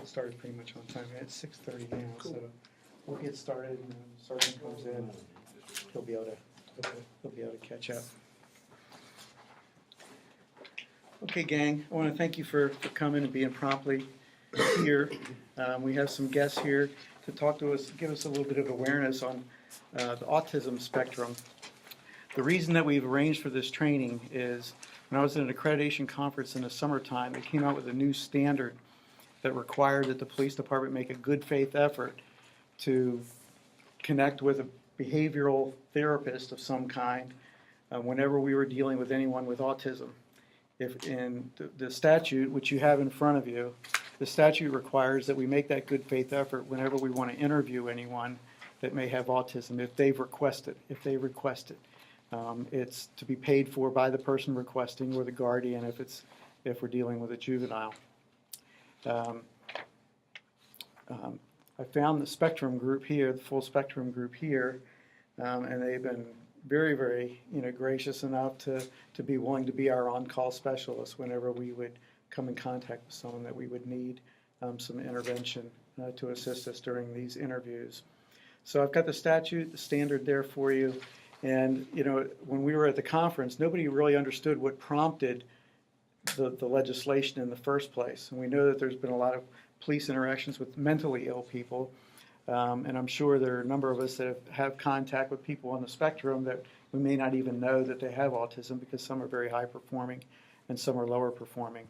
started pretty much on time. It's 6:30 now, so we'll get started, and when the sergeant comes in, he'll be able to catch up. Okay, gang, I want to thank you for coming and being promptly here. We have some guests here to talk to us, give us a little bit of awareness on the autism spectrum. The reason that we've arranged for this training is when I was at an accreditation conference in the summertime, it came out with a new standard that required that the police department make a good faith effort to connect with a behavioral therapist of some kind whenever we were dealing with anyone with autism. If in the statute, which you have in front of you, the statute requires that we make that good faith effort whenever we want to interview anyone that may have autism, if they request it. It's to be paid for by the person requesting or the guardian if we're dealing with a juvenile. I found the spectrum group here, the full spectrum group here, and they've been very, very gracious enough to be willing to be our on-call specialists whenever we would come in contact with someone that we would need some intervention to assist us during these interviews. So I've got the statute, the standard there for you. And, when we were at the conference, nobody really understood what prompted the legislation in the first place. And we know that there's been a lot of police interactions with mentally ill people. And I'm sure there are a number of us that have contact with people on the spectrum that we may not even know that they have autism, because some are very high performing and some are lower performing.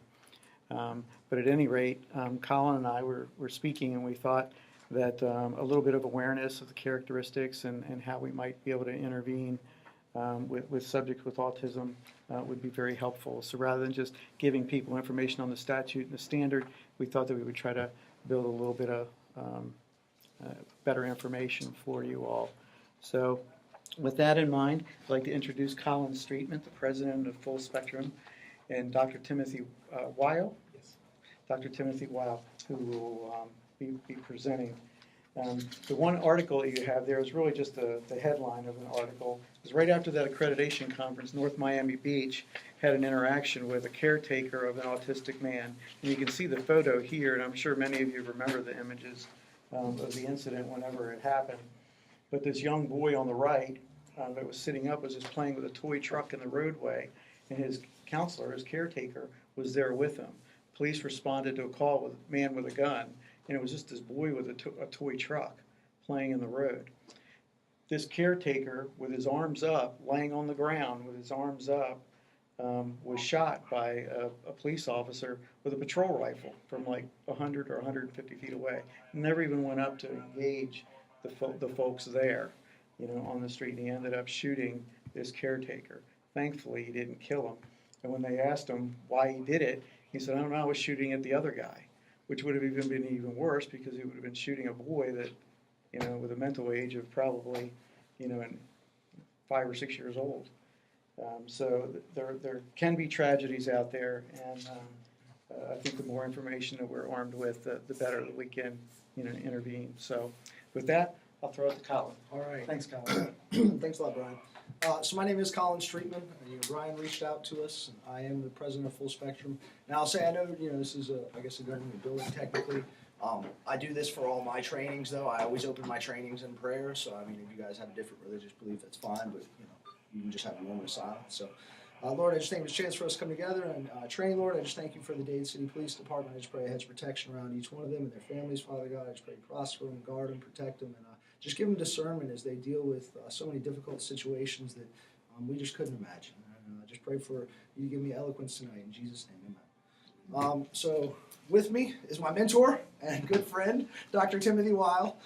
But at any rate, Colin and I were speaking, and we thought that a little bit of awareness of the characteristics and how we might be able to intervene with subjects with autism would be very helpful. So rather than just giving people information on the statute and the standard, we thought that we would try to build a little bit of better information for you all. So with that in mind, I'd like to introduce Colin Streetman, the president of Full Spectrum, and Dr. Timothy Weil. Yes. Dr. Timothy Weil, who will be presenting. The one article that you have there is really just the headline of an article. It was right after that accreditation conference, North Miami Beach had an interaction with a caretaker of an autistic man. And you can see the photo here, and I'm sure many of you remember the images of the incident whenever it happened. But this young boy on the right that was sitting up was just playing with a toy truck in the roadway, and his counselor, his caretaker, was there with him. Police responded to a call with a man with a gun, and it was just this boy with a toy truck playing in the road. This caretaker, with his arms up, laying on the ground with his arms up, was shot by a police officer with a patrol rifle from like 100 or 150 feet away. Never even went up to engage the folks there, on the street. And he ended up shooting this caretaker. Thankfully, he didn't kill him. And when they asked him why he did it, he said, "I don't know, I was shooting at the other guy," which would have been even worse, because he would have been shooting a boy that, with a mental age of probably, 5 or 6 years old. So there can be tragedies out there, and I think the more information that we're armed with, the better that we can, intervene. So with that, I'll throw it to Colin. All right. Thanks, Colin. Thanks a lot, Brian. So my name is Colin Streetman. Brian reached out to us, and I am the president of Full Spectrum. Now I'll say, I know, this is a government building technically. I do this for all my trainings, though. I always open my trainings in prayer. So if you guys have a different religious belief, that's fine. But you can just have a moment of silence. So, Lord, I just thank you for the chance for us to come together and train. Lord, I just thank you for the Dade City Police Department. I just pray a hedge of protection around each one of them and their families, Father God. I just pray you prosper them, guard them, protect them, and just give them discernment as they deal with so many difficult situations that we just couldn't imagine. And I just pray for you to give me eloquence tonight. In Jesus' name, amen. So with me is my mentor and good friend, Dr. Timothy Weil.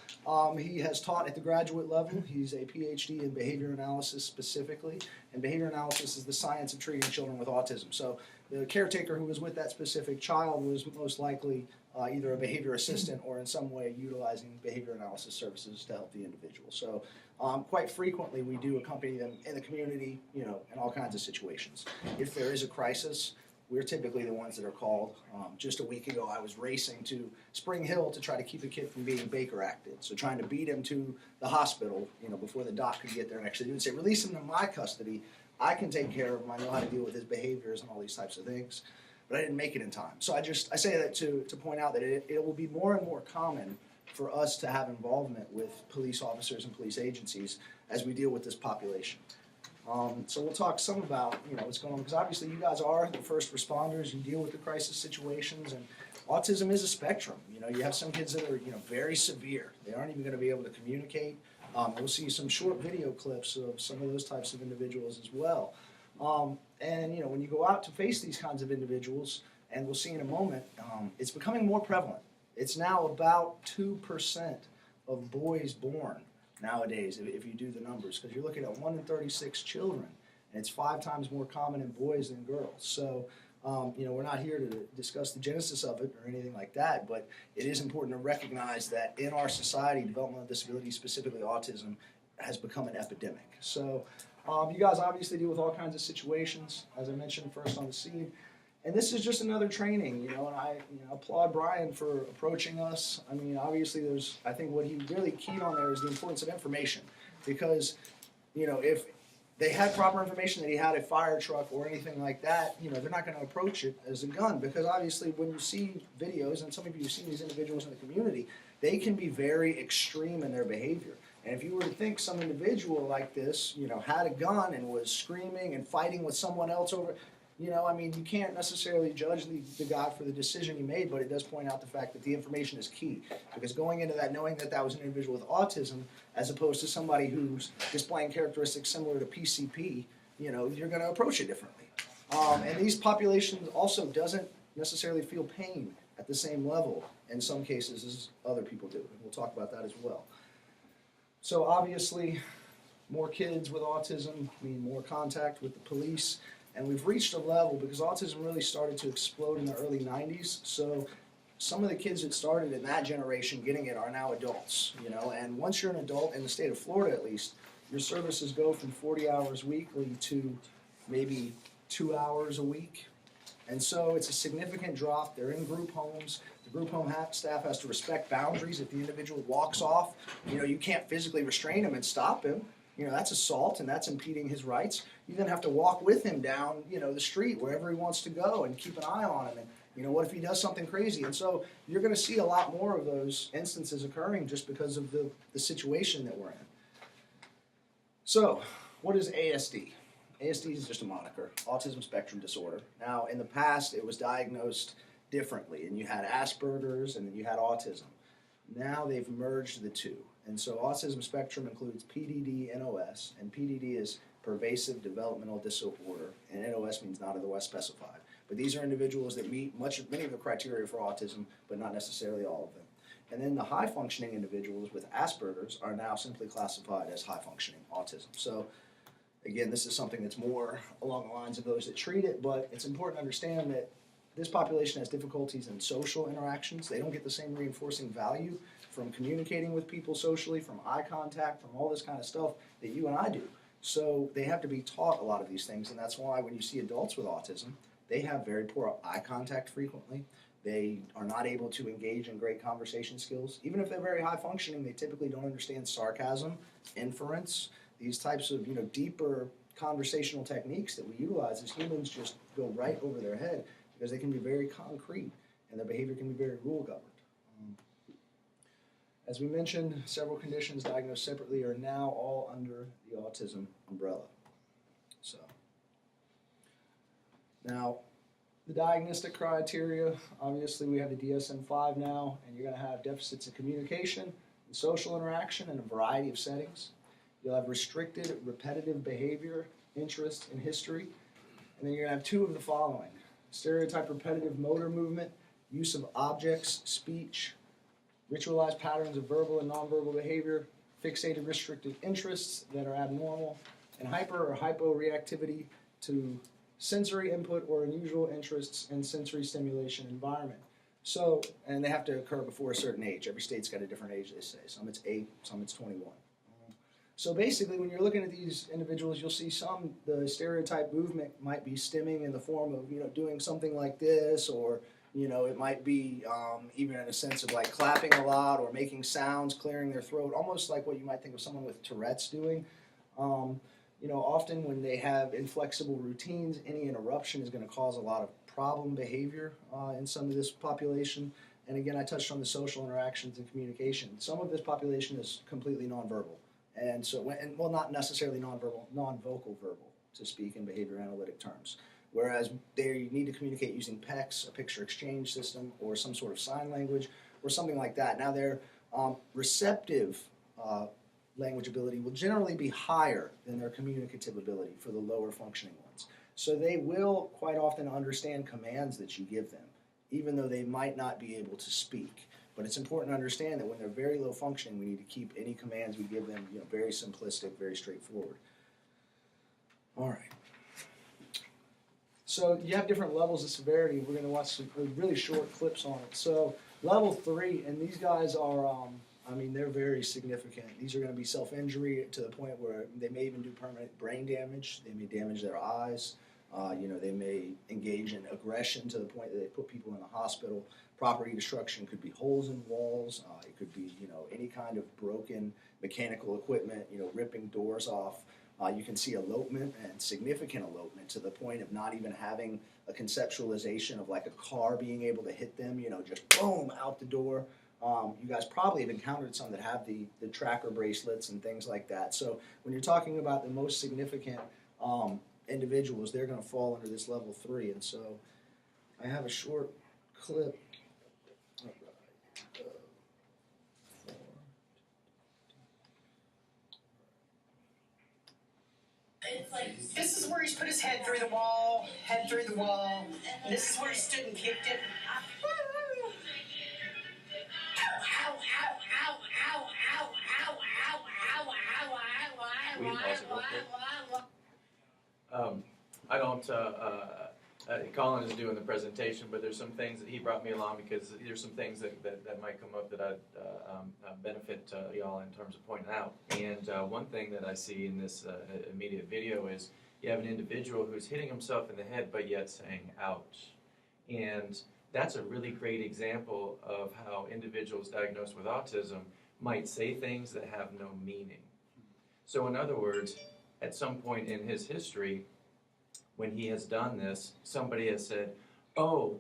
He has taught at the graduate level. He's a PhD in behavior analysis specifically, and behavior analysis is the science of treating children with autism. So the caretaker who was with that specific child was most likely either a behavior assistant or in some way utilizing behavior analysis services to help the individual. So quite frequently we do accompany them in the community, in all kinds of situations. If there is a crisis, we're typically the ones that are called. Just a week ago, I was racing to Spring Hill to try to keep a kid from being Baker acted. So trying to beat him to the hospital, before the doc could get there and actually do it. Say, release him to my custody. I can take care of him. I know how to deal with his behaviors and all these types of things. but I didn't make it in time. So I say that to point out that it will be more and more common for us to have involvement with police officers and police agencies as we deal with this population. So we'll talk some about what's going on, because obviously you guys are the first responders. You deal with the crisis situations, and autism is a spectrum. You have some kids that are very severe. They aren't even going to be able to communicate. We'll see some short video clips of some of those types of individuals as well. And when you go out to face these kinds of individuals, and we'll see in a moment, it's becoming more prevalent. It's now about 2% of boys born nowadays, if you do the numbers, because you're looking at 1 in 36 children, and it's 5 times more common in boys than girls. So, we're not here to discuss the genesis of it or anything like that, but it is important to recognize that in our society, developmental disability, specifically autism, has become an epidemic. So, you guys obviously deal with all kinds of situations, as I mentioned first on the scene. And this is just another training, and I applaud Brian for approaching us. I mean, obviously I think what he really keyed on there is the importance of information, because, if they had proper information that he had a fire truck or anything like that, they're not going to approach it as a gun, because obviously when you see videos, and some of you have seen these individuals in the community, they can be very extreme in their behavior. And if you were to think some individual like this, had a gun and was screaming and fighting with someone else over, you can't necessarily judge the guy for the decision he made, but it does point out the fact that the information is key. Because going into that, knowing that that was an individual with autism, as opposed to somebody who's displaying characteristics similar to PCP, you're going to approach it differently. And these populations also doesn't necessarily feel pain at the same level in some cases as other people do. And we'll talk about that as well. So obviously, more kids with autism mean more contact with the police. And we've reached a level, because autism really started to explode in the early 90s. So some of the kids that started in that generation getting it are now adults, And once you're an adult, in the state of Florida at least, your services go from 40 hours weekly to maybe 2 hours a week. And so it's a significant drop. They're in group homes. The group home staff has to respect boundaries. If the individual walks off, you can't physically restrain him and stop him. That's assault, and that's impeding his rights. You then have to walk with him down, the street wherever he wants to go, and keep an eye on him. And, what if he does something crazy? And so you're going to see a lot more of those instances occurring just because of the situation that we're in. So, what is ASD? ASD is just a moniker, autism spectrum disorder. Now, in the past, it was diagnosed differently, and you had Asperger's, and then you had autism. Now they've merged the two. And so autism spectrum includes PDD and OS, and PDD is pervasive developmental disorder, and NOS means not otherwise specified. But these are individuals that meet many of the criteria for autism, but not necessarily all of them. And then the high-functioning individuals with Asperger's are now simply classified as high-functioning autism. So again, this is something that's more along the lines of those that treat it, but it's important to understand that this population has difficulties in social interactions. They don't get the same reinforcing value from communicating with people socially, from eye contact, from all this kind of stuff that you and I do. So they have to be taught a lot of these things, and that's why when you see adults with autism, they have very poor eye contact frequently. They are not able to engage in great conversation skills. Even if they're very high functioning, they typically don't understand sarcasm, inference, these types of deeper conversational techniques that we utilize as humans just go right over their head, because they can be very concrete and their behavior can be very rule-governed. As we mentioned, several conditions diagnosed separately are now all under the autism umbrella. So, now, the diagnostic criteria, obviously we have the DSM-5 now, and you're going to have deficits in communication and social interaction in a variety of settings. You'll have restricted repetitive behavior, interest, and history. And then you're going to have 2 of the following: stereotype repetitive motor movement, use of objects, speech, ritualized patterns of verbal and nonverbal behavior, fixated restricted interests that are abnormal, and hyper or hyporeactivity to sensory input or unusual interests in sensory stimulation environment. So, and they have to occur before a certain age. Every state's got a different age, they say. Some it's 8, some it's 21. So basically, when you're looking at these individuals, you'll see the stereotype movement might be stemming in the form of, doing something like this, or, it might be even in a sense of like clapping a lot or making sounds, clearing their throat, almost like what you might think of someone with Tourette's doing. Often when they have inflexible routines, any interruption is going to cause a lot of problem behavior in some of this population. And again, I touched on the social interactions and communication. Some of this population is completely nonverbal. And so, well, not necessarily nonverbal, non-vocal verbal, to speak in behavior analytic terms. Whereas they need to communicate using PECS, a picture exchange system, or some sort of sign language, or something like that. Now, their receptive language ability will generally be higher than their communicative ability for the lower functioning ones. So they will quite often understand commands that you give them, even though they might not be able to speak. But it's important to understand that when they're very low functioning, we need to keep any commands we give them, very simplistic, very straightforward. All right. So you have different levels of severity. We're going to watch some really short clips on it. So level 3, and these guys are, they're very significant. These are going to be self-injury to the point where they may even do permanent brain damage. They may damage their eyes. They may engage in aggression to the point that they put people in the hospital. Property destruction could be holes in walls. It could be, any kind of broken mechanical equipment, ripping doors off. You can see elopement and significant elopement to the point of not even having a conceptualization of like a car being able to hit them, just boom, out the door. You guys probably have encountered some that have the tracker bracelets and things like that. So when you're talking about the most significant individuals, they're going to fall under this level 3. And so I have a short clip. This is where he's put his head through the wall, and this is where he stood and kicked it. I don't, Colin is doing the presentation, but there's some things that he brought me along because there's some things that might come up that I'd benefit y'all in terms of pointing out. And one thing that I see in this immediate video is you have an individual who's hitting himself in the head but yet saying, ouch. And that's a really great example of how individuals diagnosed with autism might say things that have no meaning. So in other words, at some point in his history, when he has done this, somebody has said, oh,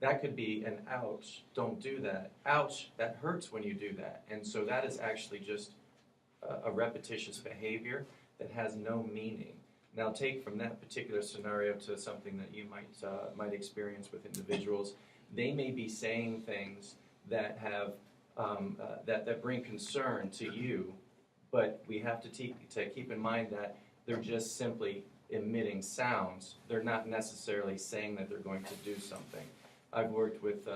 that could be an ouch, don't do that. Ouch, that hurts when you do that. And so that is actually just a repetitious behavior that has no meaning. Now take from that particular scenario to something that you might experience with individuals. They may be saying things that have that bring concern to you, but we have to keep in mind that they're just simply emitting sounds. They're not necessarily saying that they're going to do something. I've worked with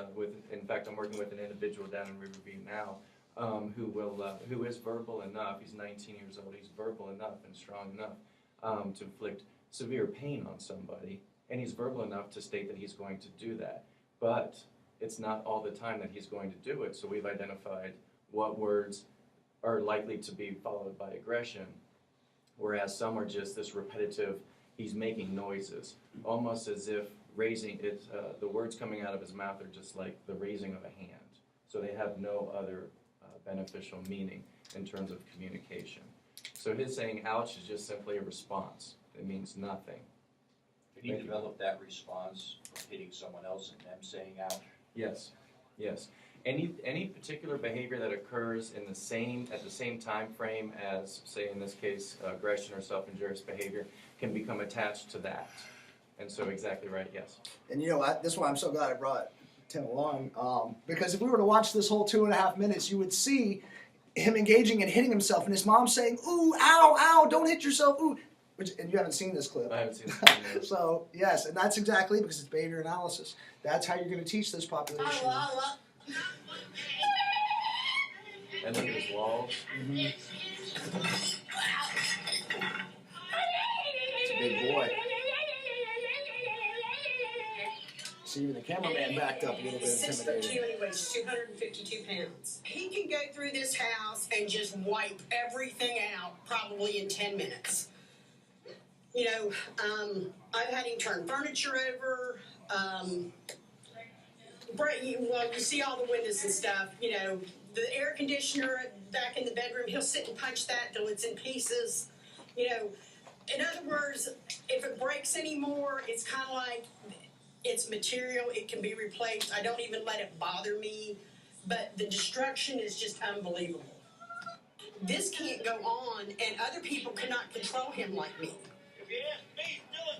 in fact, I'm working with an individual down in Riverview now who is verbal enough. He's 19 years old. He's verbal enough and strong enough to inflict severe pain on somebody, and he's verbal enough to state that he's going to do that. But it's not all the time that he's going to do it. So we've identified what words are likely to be followed by aggression, whereas some are just this repetitive, he's making noises, almost as if raising it, the words coming out of his mouth are just like the raising of a hand. So they have no other beneficial meaning in terms of communication. So his saying ouch is just simply a response. It means nothing. Can you develop that response from hitting someone else and them saying ouch? Yes, yes. Any particular behavior that occurs at the same time frame as, say in this case, aggression or self-injurious behavior can become attached to that. And so exactly right, yes. And this is why I'm so glad I brought Tim along, because if we were to watch this whole 2.5 minutes, you would see him engaging and hitting himself, and his mom saying, ooh, ow, ow, don't hit yourself, ooh. And you haven't seen this clip. I haven't seen this. So, yes, and that's exactly because it's behavior analysis. That's how you're going to teach this population. And look at his walls. Mm-hmm. It's a big boy. See, even the cameraman backed up a little bit 6'2" intimidated. and he weighs 252 pounds. He can go through this house and just wipe everything out probably in 10 minutes. I've had him turn furniture over. You see all the windows and stuff. The air conditioner back in the bedroom, he'll sit and punch that till it's in pieces. In other words, if it breaks anymore, it's kind of like It's material, it can be replaced. I don't even let it bother me, but the destruction is just unbelievable. This can't go on, and other people cannot control him like me.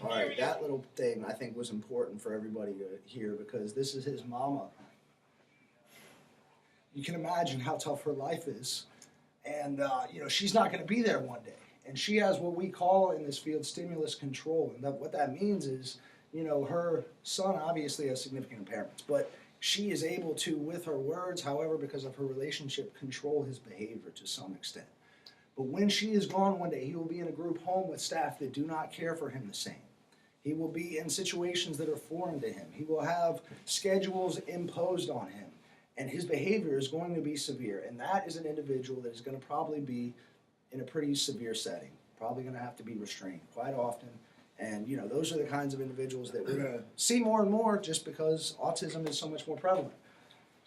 All right, that little thing I think was important for everybody to hear because this is his mama. You can imagine how tough her life is. And, she's not going to be there one day. And she has what we call in this field stimulus control. And what that means is, her son obviously has significant impairments, but she is able to, with her words, however, because of her relationship, control his behavior to some extent. But when she is gone one day, he will be in a group home with staff that do not care for him the same. He will be in situations that are foreign to him. He will have schedules imposed on him. And his behavior is going to be severe. And that is an individual that is going to probably be in a pretty severe setting. Probably going to have to be restrained quite often. And, those are the kinds of individuals that we're going to see more and more just because autism is so much more prevalent.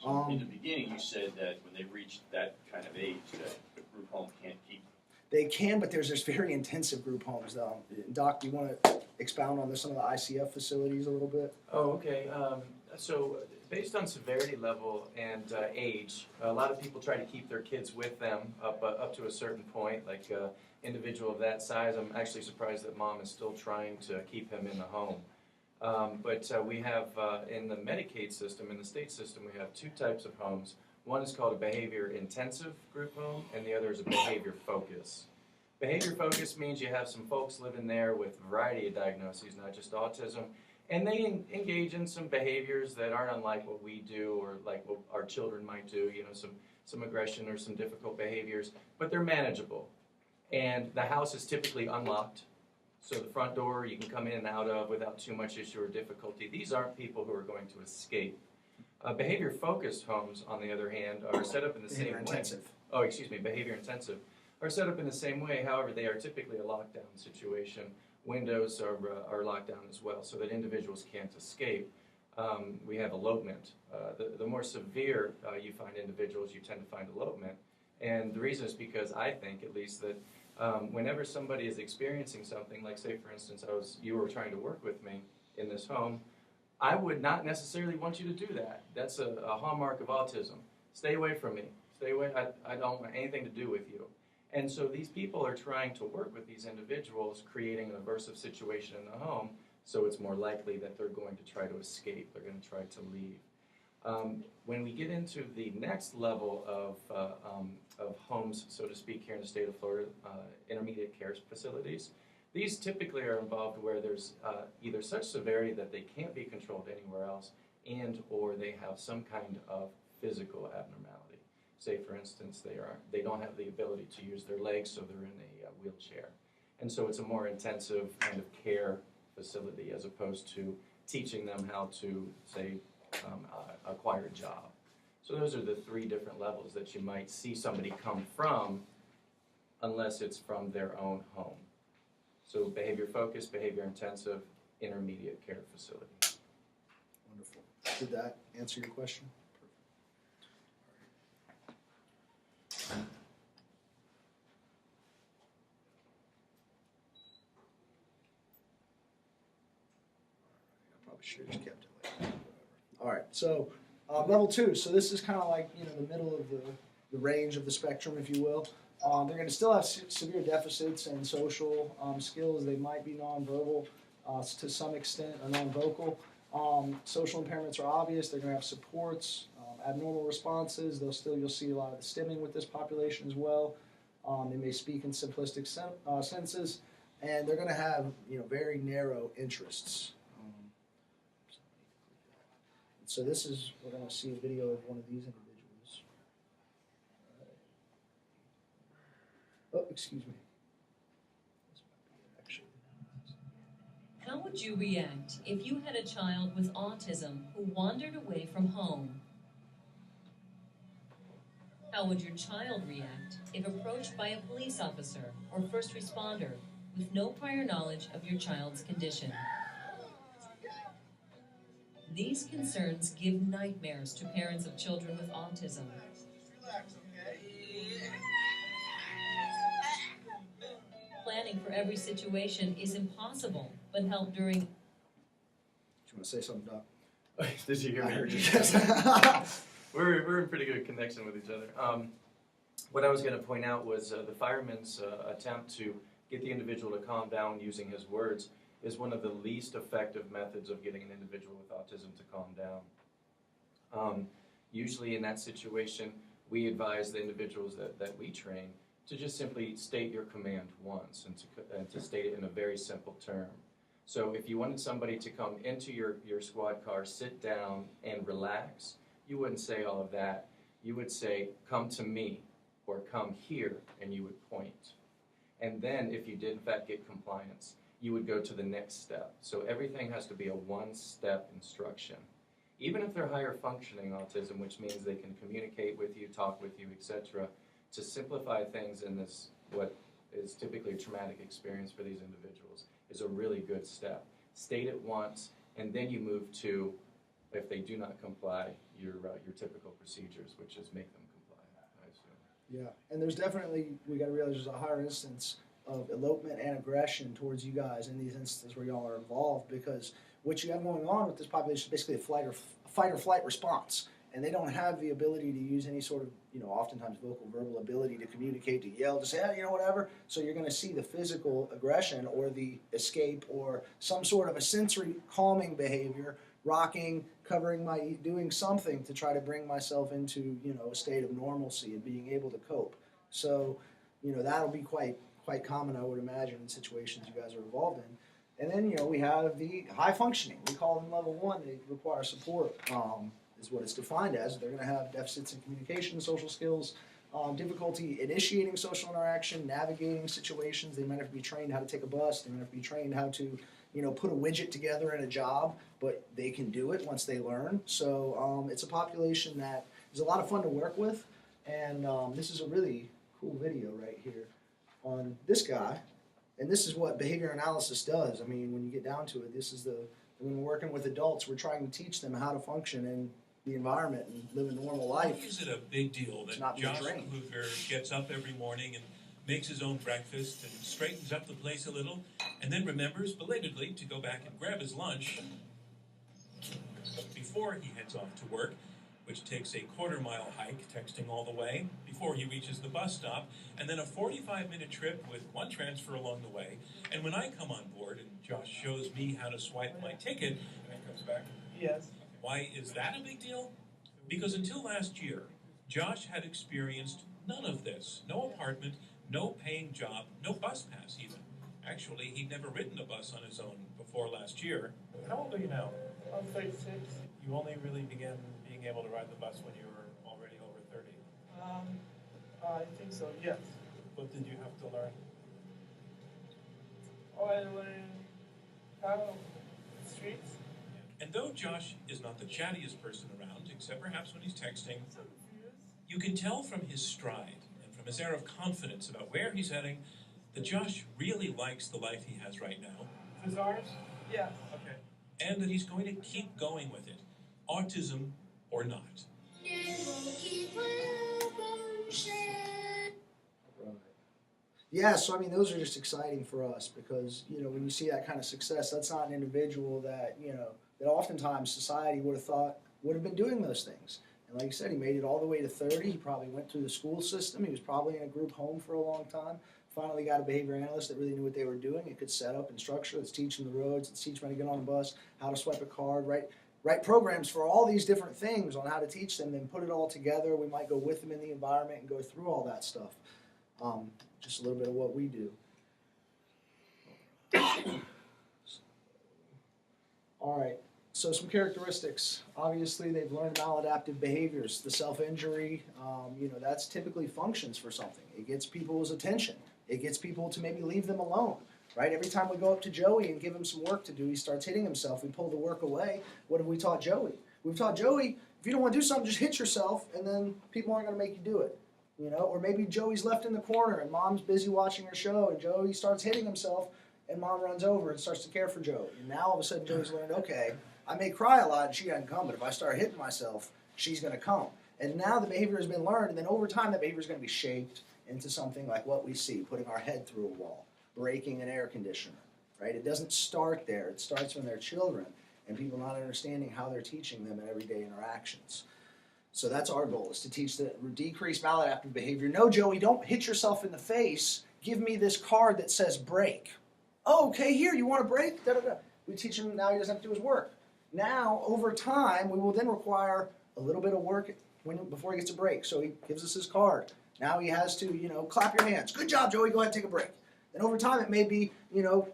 So in the beginning, you said that when they reach that kind of age, that the group home can't keep them. They can, but there's very intensive group homes, though. Doc, do you want to expound on some of the ICF facilities a little bit? Oh, okay. So based on severity level and age, a lot of people try to keep their kids with them up to a certain point. Like individual of that size, I'm actually surprised that mom is still trying to keep him in the home. But we have in the Medicaid system, in the state system, we have two types of homes. One is called a behavior intensive group home, and the other is a behavior focus. Behavior focus means you have some folks living there with a variety of diagnoses, not just autism, and they engage in some behaviors that aren't unlike what we do or like what our children might do, some aggression or some difficult behaviors, but they're manageable. And the house is typically unlocked, so the front door you can come in and out of without too much issue or difficulty. These aren't people who are going to escape. Behavior-focused homes, on the other hand, are set up in the same way. Behavior-intensive are set up in the same way. However, they are typically a lockdown situation. Windows are locked down as well, so that individuals can't escape. We have elopement. The more severe you find individuals, you tend to find elopement. And the reason is because I think, at least, that whenever somebody is experiencing something, like say, for instance, you were trying to work with me in this home, I would not necessarily want you to do that. That's a hallmark of autism. Stay away from me. Stay away. I don't want anything to do with you. And so these people are trying to work with these individuals, creating an aversive situation in the home, so it's more likely that they're going to try to escape. They're going to try to leave. When we get into the next level of homes, so to speak, here in the state of Florida, intermediate care facilities, these typically are involved where there's either such severity that they can't be controlled anywhere else, and or they have some kind of physical abnormality. Say, for instance, they don't have the ability to use their legs, so they're in a wheelchair. And so it's a more intensive kind of care facility as opposed to teaching them how to, say, acquire a job. So those are the three different levels that you might see somebody come from, unless it's from their own home. So behavior focused, behavior intensive, intermediate care facility. Wonderful. Did that answer your question? Should have just kept it like that. All right, so level 2. So this is kind of like the middle of the range of the spectrum, if you will. They're going to still have severe deficits in social skills. They might be nonverbal to some extent, or non-vocal. Social impairments are obvious. They're going to have supports, abnormal responses. You'll see a lot of the stimming with this population as well. They may speak in simplistic senses, and they're going to have very narrow interests. So this is, we're going to see a video of one of these individuals. Oh, excuse me. This might be it, actually. How would you react if you had a child with autism who wandered away from home? How would your child react if approached by a police officer or first responder with no prior knowledge of your child's condition? These concerns give nightmares to parents of children with autism. Planning for every situation is impossible, but help during you want to say something, Doc? Did you hear me? I heard you. Yes. We're in pretty good connection with each other. What I was going to point out was the fireman's attempt to get the individual to calm down using his words is one of the least effective methods of getting an individual with autism to calm down. Usually in that situation, we advise the individuals that we train to just simply state your command once and to state it in a very simple term. So if you wanted somebody to come into your squad car, sit down, and relax, you wouldn't say all of that. You would say, come to me, or come here, and you would point. And then if you did in fact get compliance, you would go to the next step. So everything has to be a one-step instruction. Even if they're higher functioning autism, which means they can communicate with you, talk with you, etc., to simplify things in this, what is typically a traumatic experience for these individuals, is a really good step. State it once, and then you move to, if they do not comply, your typical procedures, which is make them comply, I assume. Yeah, and there's definitely, we got to realize there's a higher instance of elopement and aggression towards you guys in these instances where y'all are involved, because what you have going on with this population is basically a fight or flight response, and they don't have the ability to use any sort of, oftentimes verbal ability to communicate, to yell, to say, whatever. So you're going to see the physical aggression or the escape or some sort of a sensory calming behavior, rocking, covering doing something to try to bring myself into, a state of normalcy and being able to cope. So, that'll be quite common, I would imagine, in situations you guys are involved in. And then, we have the high functioning. We call them level 1. They require support, is what it's defined as. They're going to have deficits in communication, social skills, difficulty initiating social interaction, navigating situations. They might have to be trained how to take a bus. They might have to be trained how to, put a widget together in a job, but they can do it once they learn. So it's a population that is a lot of fun to work with. And this is a really cool video right here on this guy. And this is what behavior analysis does. I mean, when you get down to it, when we're working with adults, we're trying to teach them how to function in the environment and live a normal life. Why is it a big deal that Josh Kluger gets up every morning and makes his own breakfast and straightens up the place a little, and then remembers belatedly to go back and grab his lunch before he heads off to work, which takes a quarter-mile hike, texting all the way, before he reaches the bus stop, and then a 45-minute trip with one transfer along the way. And when I come on board and Josh shows me how to swipe my ticket, and it comes back, yes. Why is that a big deal? Because until last year, Josh had experienced none of this. No apartment, no paying job, no bus pass even. Actually, he'd never ridden a bus on his own before last year. How old are you now? I'm 36. You only really began being able to ride the bus when you were already over 30. I think so, yes. What did you have to learn? I learned how streets. And though Josh is not the chattiest person around, except perhaps when he's texting, you can tell from his stride and from his air of confidence about where he's heading that Josh really likes the life he has right now. Bazaars? Yes. Okay. And that he's going to keep going with it, autism or not. Yeah, so I mean, those are just exciting for us because, when you see that kind of success, that's not an individual that, that oftentimes society would have thought would have been doing those things. And like you said, he made it all the way to 30. He probably went through the school system. He was probably in a group home for a long time. Finally got a behavior analyst that really knew what they were doing. It could set up and structure. Let's teach them the roads. Let's teach them how to get on a bus, how to swipe a card, write programs for all these different things on how to teach them, then put it all together. We might go with them in the environment and go through all that stuff. Just a little bit of what we do. All right, so some characteristics. Obviously, they've learned maladaptive behaviors. The self-injury, that's typically functions for something. It gets people's attention. It gets people to maybe leave them alone, right? Every time we go up to Joey and give him some work to do, he starts hitting himself. We pull the work away. What have we taught Joey? We've taught Joey, if you don't want to do something, just hit yourself, and then people aren't going to make you do it. Or maybe Joey's left in the corner and mom's busy watching her show and Joey starts hitting himself and mom runs over and starts to care for Joey. And now all of a sudden Joey's learned, okay, I may cry a lot and she doesn't come, but if I start hitting myself, she's going to come. And now the behavior has been learned, and then over time that behavior is going to be shaped into something like what we see, putting our head through a wall, breaking an air conditioner, right? It doesn't start there. It starts when they're children. and people not understanding how they're teaching them in everyday interactions. So that's our goal, is to teach the decrease maladaptive behavior. No, Joey, don't hit yourself in the face. Give me this card that says break. Oh, okay, here, you want a break? Da, da, da. We teach him now he doesn't have to do his work. Now, over time, we will then require a little bit of work before he gets a break. So he gives us his card. Now he has to, clap your hands. Good job, Joey, go ahead and take a break. And over time, it may be,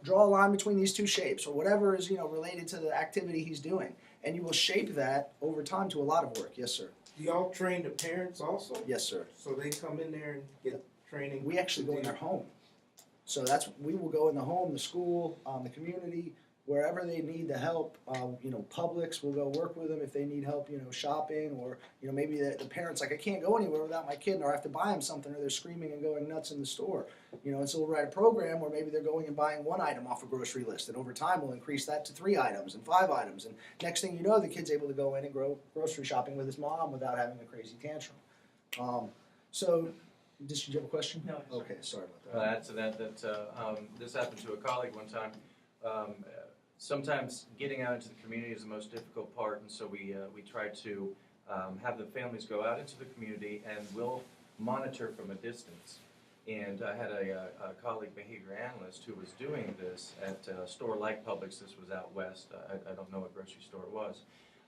draw a line between these two shapes or whatever is, related to the activity he's doing. And you will shape that over time to a lot of work. Yes, sir. Do y'all train the parents also? Yes, sir. So they come in there and get training? We actually go in their home. So we will go in the home, the school, the community, wherever they need the help. Publix, we'll go work with them if they need help, shopping, or, maybe the parents, like, I can't go anywhere without my kid, or I have to buy them something, or they're screaming and going nuts in the store. And so we'll write a program where maybe they're going and buying one item off a grocery list, and over time we'll increase that to 3 items and 5 items, and next thing you know, the kid's able to go in and go grocery shopping with his mom without having a crazy tantrum. Did you have a question? No. Okay, sorry about that. Add to that, this happened to a colleague one time. Sometimes getting out into the community is the most difficult part, and so we try to have the families go out into the community, and we'll monitor from a distance. And I had a colleague behavior analyst who was doing this at a store like Publix. This was out west. I don't know what grocery store it was.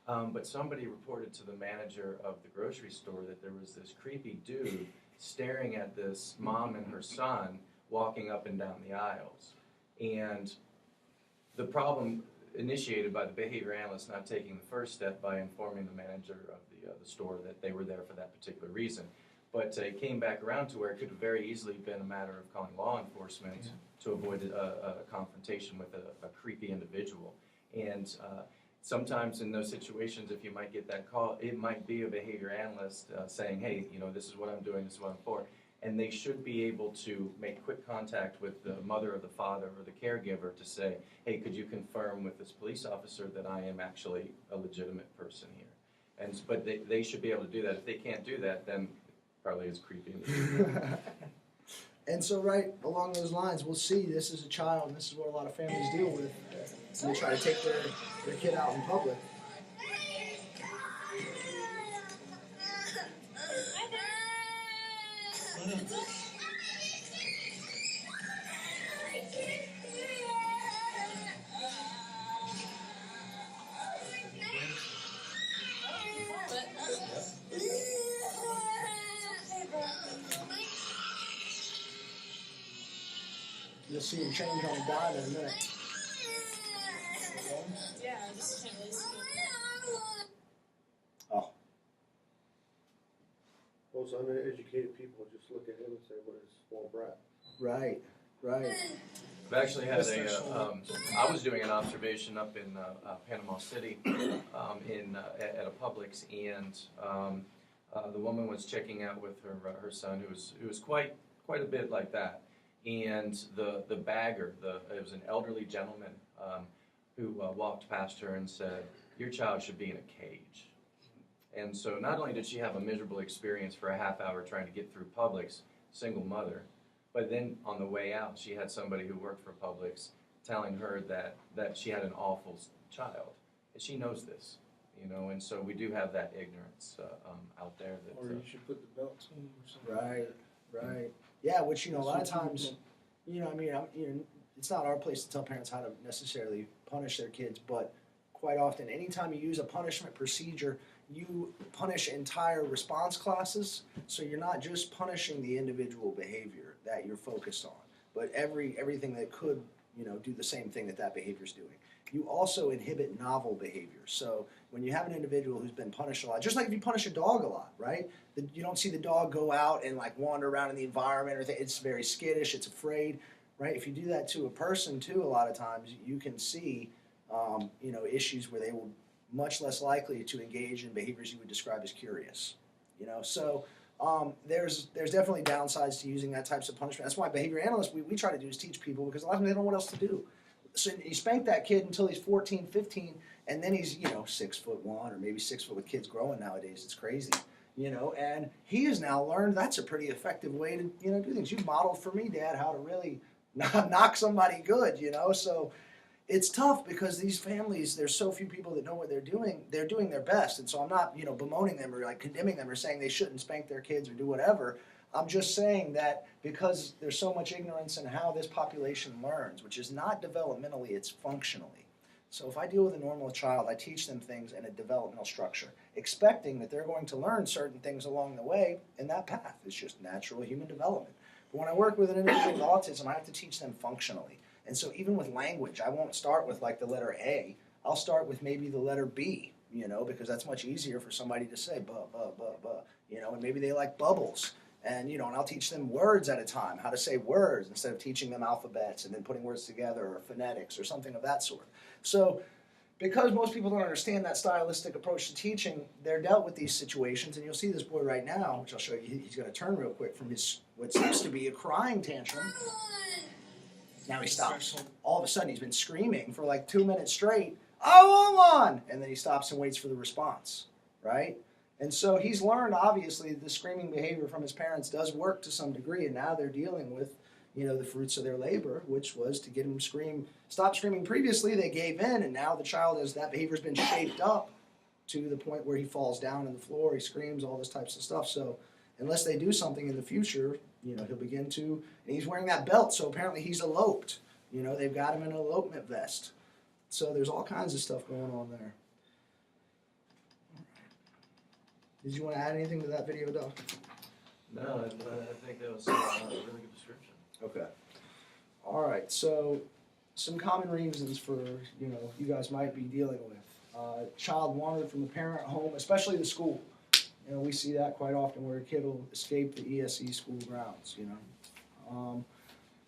But somebody reported to the manager of the grocery store that there was this creepy dude staring at this mom and her son walking up and down the aisles. And the problem initiated by the behavior analyst not taking the first step by informing the manager of the store that they were there for that particular reason. But it came back around to where it could have very easily been a matter of calling law enforcement to avoid a confrontation with a creepy individual. And sometimes in those situations, if you might get that call, it might be a behavior analyst saying, hey, this is what I'm doing, this is what I'm for. And they should be able to make quick contact with the mother or the father or the caregiver to say, hey, could you confirm with this police officer that I am actually a legitimate person here? But they should be able to do that. If they can't do that, then probably is creepy. And so right along those lines, we'll see this is a child, and this is what a lot of families deal with. And they try to take their kid out in public. You'll see him change on a dime in a minute. Yeah, I just can't really see it. Oh, Most uneducated people just look at him and say, what is small brat? right. I've actually had I was doing an observation up in Panama City at a Publix, and the woman was checking out with her son, who was quite a bit like that. And the bagger, it was an elderly gentleman who walked past her and said, your child should be in a cage. And so not only did she have a miserable experience for a half hour trying to get through Publix, single mother, but then on the way out, she had somebody who worked for Publix telling her that she had an awful child. And she knows this, and so we do have that ignorance out there. Or you should put the belt in or something. Right. Yeah, which, a lot of times, it's not our place to tell parents how to necessarily punish their kids, but quite often, anytime you use a punishment procedure, you punish entire response classes, so you're not just punishing the individual behavior that you're focused on, but everything that could, do the same thing that behavior's doing. You also inhibit novel behavior. So when you have an individual who's been punished a lot, just like if you punish a dog a lot, right? You don't see the dog go out and wander around in the environment, or it's very skittish, it's afraid, right? If you do that to a person too, a lot of times you can see, issues where they will much less likely to engage in behaviors you would describe as curious, So there's definitely downsides to using that types of punishment. That's why behavior analysts, we try to do is teach people, because a lot of them, they don't know what else to do. So you spank that kid until he's 14, 15, and then he's, 6'1", or maybe 6 foot, with kids growing nowadays. It's crazy, and he has now learned that's a pretty effective way to, do things. You modeled for me, Dad, how to really knock somebody good, So it's tough because these families, there's so few people that know what they're doing their best. And so I'm not, bemoaning them or like condemning them or saying they shouldn't spank their kids or do whatever. I'm just saying that because there's so much ignorance in how this population learns, which is not developmentally, it's functionally. So if I deal with a normal child, I teach them things in a developmental structure, expecting that they're going to learn certain things along the way in that path. It's just natural human development. But when I work with an individual with autism, I have to teach them functionally. And so even with language, I won't start with like the letter A. I'll start with maybe the letter B, because that's much easier for somebody to say, buh, buh, buh, buh, and maybe they like bubbles. And, and I'll teach them words at a time, how to say words instead of teaching them alphabets and then putting words together or phonetics or something of that sort. So because most people don't understand that stylistic approach to teaching, they're dealt with these situations. And you'll see this boy right now, which I'll show you. He's going to turn real quick from his what seems to be a crying tantrum. Now he stops. All of a sudden, he's been screaming for like 2 minutes straight. I want one! And then he stops and waits for the response, right? And so he's learned, obviously, the screaming behavior from his parents does work to some degree, and now they're dealing with, the fruits of their labor, which was to get him to stop screaming. Previously, they gave in, and now the child, as that behavior's been shaped up to the point where he falls down on the floor, he screams, all this types of stuff. So unless they do something in the future, he'll begin to, and he's wearing that belt, so apparently he's eloped. They've got him in an elopement vest. So there's all kinds of stuff going on there. Did you want to add anything to that video, Doc? No, I think that was a really good description. Okay. All right. So some common reasons for, you guys might be dealing with. Child wandered from the parent home, especially the school. We see that quite often where a kid will escape the ESE school grounds,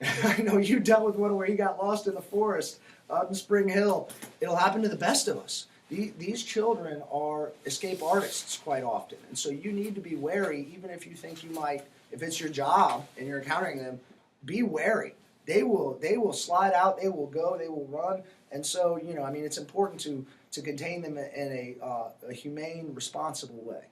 I know you dealt with one where he got lost in the forest out in Spring Hill. It'll happen to the best of us. These children are escape artists quite often, and so you need to be wary, even if you think you might, if it's your job and you're encountering them, be wary. They will slide out, they will go, they will run, and so, it's important to contain them in a humane, responsible way.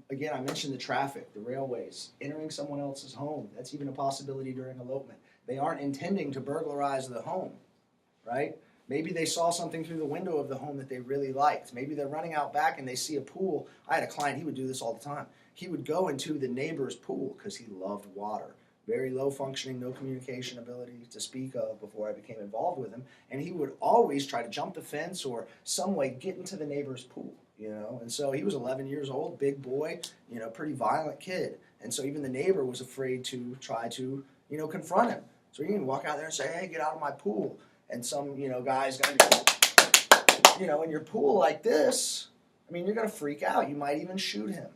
Again, I mentioned the traffic, the railways, entering someone else's home. That's even a possibility during elopement. They aren't intending to burglarize the home, right? Maybe they saw something through the window of the home that they really liked. Maybe they're running out back and they see a pool. I had a client, he would do this all the time. He would go into the neighbor's pool because he loved water. Very low functioning, no communication ability to speak of before I became involved with him. And he would always try to jump the fence or some way get into the neighbor's pool. And so he was 11 years old, big boy, pretty violent kid. And so even the neighbor was afraid to try to, confront him. So he can walk out there and say, hey, get out of my pool. And some, guy's going to be, in your pool like this, you're going to freak out. You might even shoot him.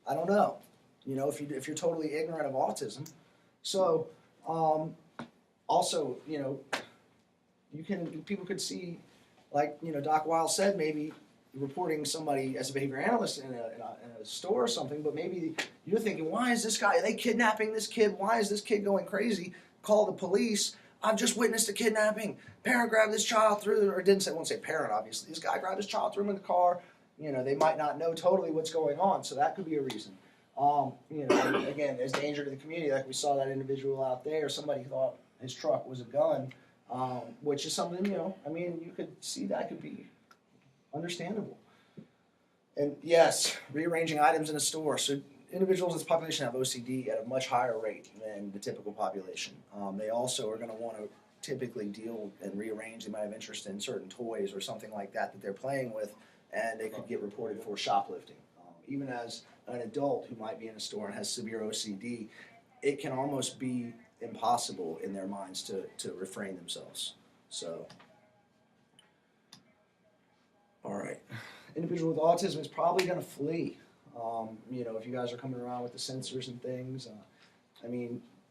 I don't know, if you're totally ignorant of autism. So, also, people could see, like, Doc Wiles said, maybe reporting somebody as a behavior analyst in a store or something, but maybe you're thinking, why is this guy, are they kidnapping this kid? Why is this kid going crazy? Call the police. I've just witnessed a kidnapping. Parent grabbed this child through, or won't say parent, obviously. This guy grabbed his child, threw him in the car. They might not know totally what's going on, so that could be a reason. Again, there's danger to the community, like we saw that individual out there. Somebody thought his truck was a gun, which is something, you could see that could be understandable. And yes, rearranging items in a store. So individuals in this population have OCD at a much higher rate than the typical population. They also are going to want to typically deal and rearrange. They might have interest in certain toys or something like that they're playing with, and they could get reported for shoplifting. Even as an adult who might be in a store and has severe OCD, it can almost be impossible in their minds to refrain themselves. So, all right. Individual with autism is probably going to flee. If you guys are coming around with the sensors and things,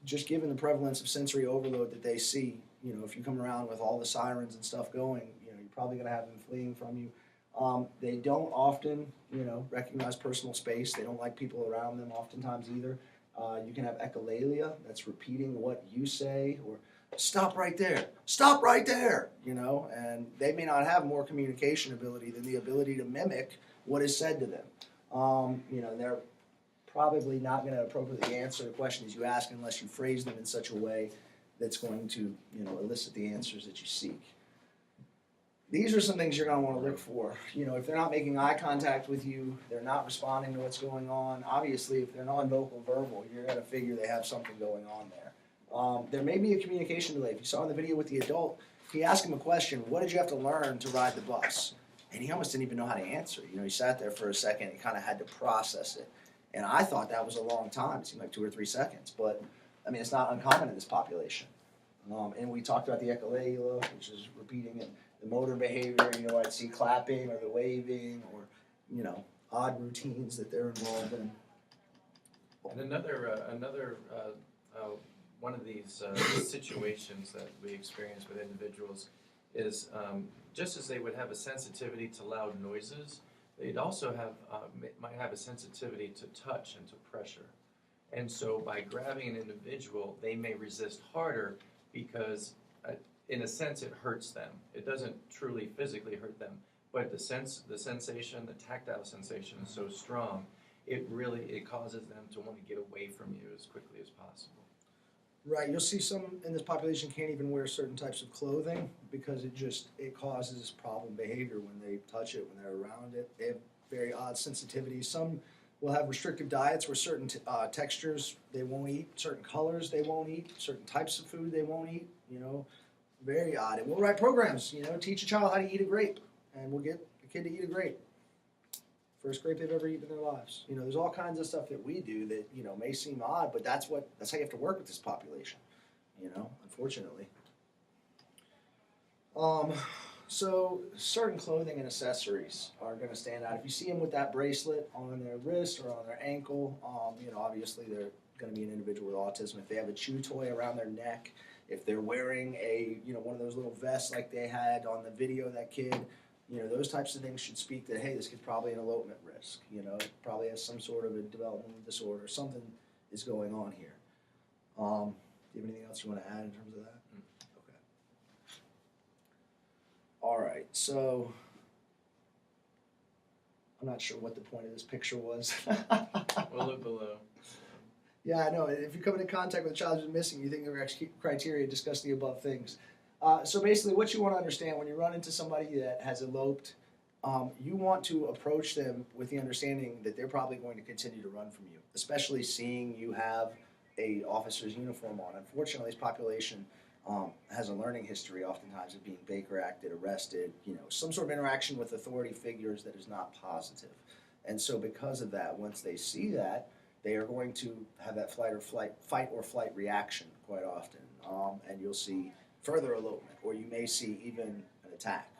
just given the prevalence of sensory overload that they see, if you come around with all the sirens and stuff going, you're probably going to have them fleeing from you. They don't often, recognize personal space. They don't like people around them oftentimes either. You can have echolalia, that's repeating what you say, or stop right there, and they may not have more communication ability than the ability to mimic what is said to them. They're probably not going to appropriately answer the questions you ask unless you phrase them in such a way that's going to, elicit the answers that you seek. These are some things you're going to want to look for. If they're not making eye contact with you, they're not responding to what's going on. Obviously, if they're non-vocal verbal, you're going to figure they have something going on there. There may be a communication delay. If you saw in the video with the adult, he asked him a question, what did you have to learn to ride the bus? And he almost didn't even know how to answer. He sat there for a second and kind of had to process it. And I thought that was a long time. It seemed like 2 or 3 seconds. But, it's not uncommon in this population. And we talked about the echolalia, which is repeating it. The motor behavior, I'd see clapping or the waving or, odd routines that they're involved in. And another one of these situations that we experience with individuals is just as they would have a sensitivity to loud noises, they'd also might have a sensitivity to touch and to pressure. And so by grabbing an individual, they may resist harder because in a sense it hurts them. It doesn't truly physically hurt them, but the sensation, the tactile sensation is so strong, it causes them to want to get away from you as quickly as possible. Right, you'll see some in this population can't even wear certain types of clothing because it causes problem behavior when they touch it, when they're around it. They have very odd sensitivities. Some will have restrictive diets where certain textures they won't eat, certain colors they won't eat, certain types of food they won't eat, very odd. And we'll write programs, teach a child how to eat a grape, and we'll get the kid to eat a grape. First grape they've ever eaten in their lives. There's all kinds of stuff that we do that, may seem odd, but that's how you have to work with this population, unfortunately. So certain clothing and accessories are going to stand out. If you see them with that bracelet on their wrist or on their ankle, obviously they're going to be an individual with autism. If they have a chew toy around their neck, if they're wearing one of those little vests like they had on the video of that kid, those types of things should speak that, hey, this kid's probably an elopement risk. Probably has some sort of a developmental disorder. Something is going on here. Do you have anything else you want to add in terms of that? Okay. All right. So I'm not sure what the point of this picture was. We'll look below. Yeah, I know. If you come into contact with a child who's missing, you think of criteria, discuss the above things. So basically what you want to understand when you run into somebody that has eloped, you want to approach them with the understanding that they're probably going to continue to run from you, especially seeing you have a officer's uniform on. Unfortunately, this population has a learning history oftentimes of being Baker acted, arrested, some sort of interaction with authority figures that is not positive. And so because of that, once they see that, they are going to have that fight or flight reaction quite often. And you'll see further elopement, or you may see even an attack.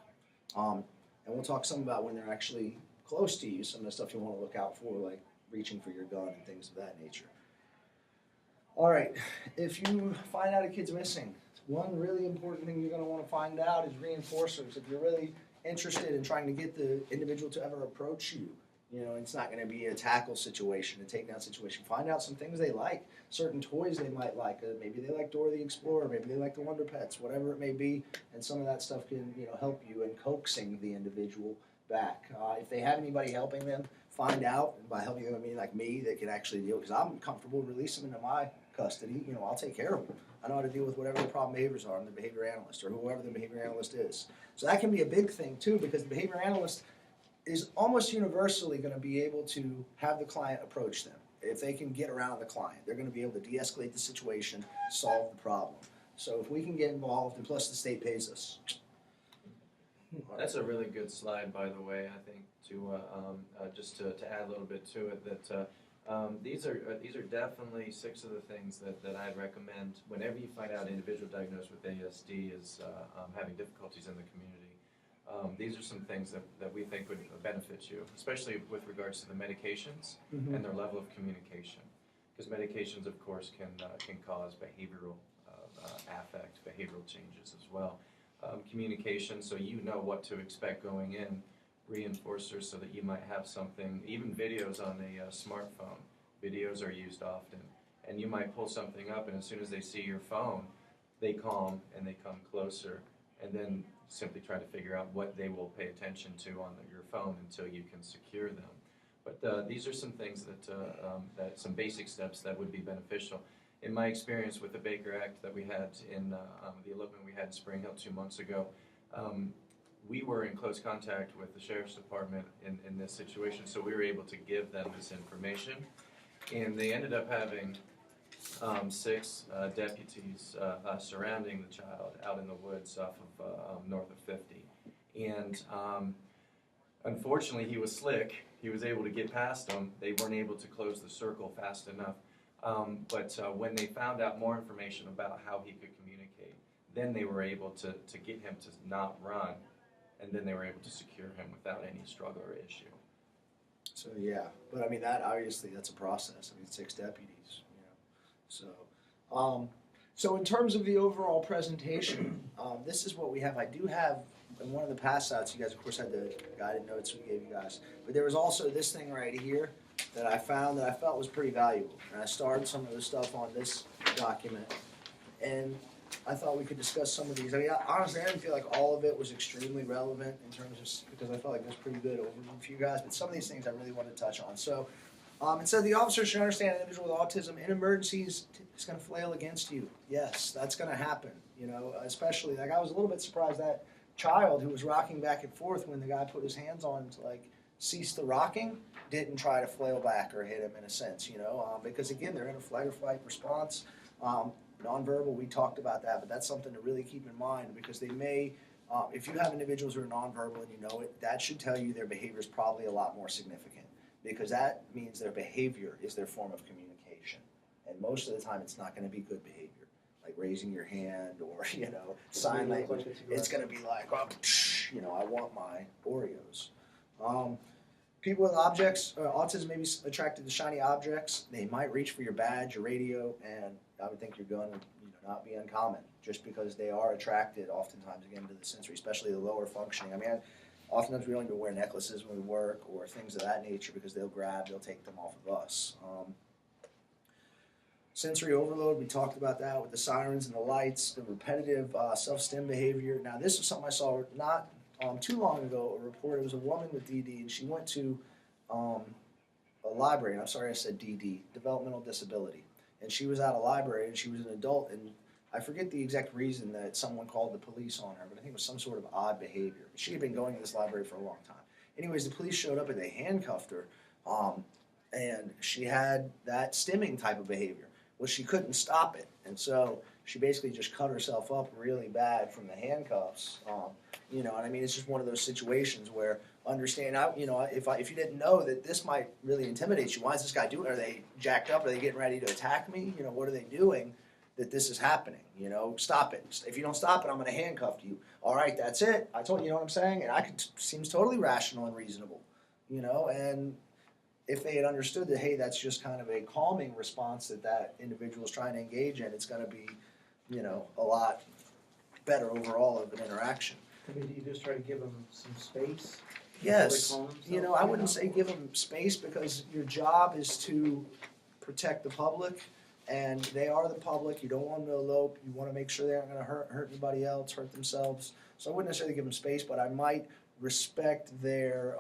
And we'll talk some about when they're actually close to you, some of the stuff you want to look out for, like reaching for your gun and things of that nature. All right, if you find out a kid's missing, one really important thing you're going to want to find out is reinforcers. If you're really interested in trying to get the individual to ever approach you, it's not going to be a tackle situation, a takedown situation. Find out some things they like, certain toys they might like. Maybe they like Dora the Explorer, maybe they like the Wonder Pets, whatever it may be, and some of that stuff can help you in coaxing the individual back. If they have anybody helping them, find out. And by helping them, I mean like me, that can actually deal, because I'm comfortable releasing them into my custody. I'll take care of them. I know how to deal with whatever the problem behaviors are. I'm the behavior analyst, or whoever the behavior analyst is. So that can be a big thing too, because the behavior analyst is almost universally going to be able to have the client approach them. If they can get around the client, they're going to be able to de-escalate the situation, solve the problem. So if we can get involved, and plus the state pays us. That's a really good slide, by the way, I think, just to add a little bit to it, that these are definitely 6 of the things that I'd recommend whenever you find out an individual diagnosed with ASD is having difficulties in the community. These are some things that we think would benefit you, especially with regards to the medications and their level of communication. Because medications, of course, can cause behavioral affect, behavioral changes as well. Communication, so you know what to expect going in. Reinforcers, so that you might have something, even videos on a smartphone. Videos are used often. And you might pull something up, and as soon as they see your phone, they calm and they come closer. And then simply try to figure out what they will pay attention to on your phone until you can secure them. But these are some things that some basic steps that would be beneficial. in my experience with the Baker Act that we had in the elopement we had in Spring Hill 2 months ago, we were in close contact with the Sheriff's Department in this situation, so we were able to give them this information. And they ended up having 6 deputies surrounding the child out in the woods off of north of 50. And unfortunately, he was slick. He was able to get past them. They weren't able to close the circle fast enough. But when they found out more information about how he could communicate, then they were able to get him to not run, and then they were able to secure him without any struggle or issue. So yeah, but I mean that obviously that's a process. I mean 6 deputies, you know. So, so in terms of the overall presentation, this is what we have. I do have in one of the pass outs. You guys, of course, had the guided notes we gave you guys, but there was also this thing right here that I found that I felt was pretty valuable, and I started some of the stuff on this document, and I thought we could discuss some of these. I mean, honestly, I didn't feel like all of it was extremely relevant in terms of, because I felt like it was pretty good overview for you guys, but some of these things I really wanted to touch on. So, it said the officer should understand an individual with autism in emergencies is going to flail against you. Yes, that's going to happen, you know, especially, like I was a little bit surprised that child who was rocking back and forth when the guy put his hands on him to like cease the rocking didn't try to flail back or hit him in a sense, you know, because again, they're in a flight or flight response. Nonverbal, we talked about that, but that's something to really keep in mind because they may, if you have individuals who are nonverbal and you know it, that should tell you their behavior is probably a lot more significant because that means their behavior is their form of communication. And most of the time, it's not going to be good behavior, like raising your hand or, you know, sign language. It's going to be like, oh, you know, I want my Oreos. People with autism may be attracted to shiny objects. They might reach for your badge, your radio, and I would think you're going to not be uncommon just because they are attracted oftentimes, again, to the sensory, especially the lower functioning. I mean, oftentimes we don't even wear necklaces when we work or things of that nature because they'll take them off of us. Sensory overload, we talked about that with the sirens and the lights, the repetitive self-stim behavior. Now, this was something I saw not too long ago, a report. It was a woman with DD, and she went to a library, and I'm sorry I said DD, developmental disability. And she was at a library, and she was an adult, and I forget the exact reason that someone called the police on her, but I think it was some sort of odd behavior. She had been going to this library for a long time. Anyways, the police showed up, and they handcuffed her, and she had that stimming type of behavior. Well, she couldn't stop it, and so she basically just cut herself up really bad from the handcuffs. You know, and I mean, it's just one of those situations where you know, if you didn't know that this might really intimidate you, why is this guy doing it? Are they jacked up? Are they getting ready to attack me? You know, what are they doing that this is happening? You know, stop it. If you don't stop it, I'm going to handcuff you. All right, that's it. I told you, you know what I'm saying? And seems totally rational and reasonable, you know, and if they had understood that, hey, that's just kind of a calming response that individual is trying to engage in, it's going to be, you know, a lot better overall of an interaction. I mean, do you just try to give them some space? Yes. You know, I wouldn't say give them space because your job is to protect the public, and they are the public. You don't want them to elope. You want to make sure they aren't going to hurt anybody else, hurt themselves. So I wouldn't necessarily give them space, but I might respect their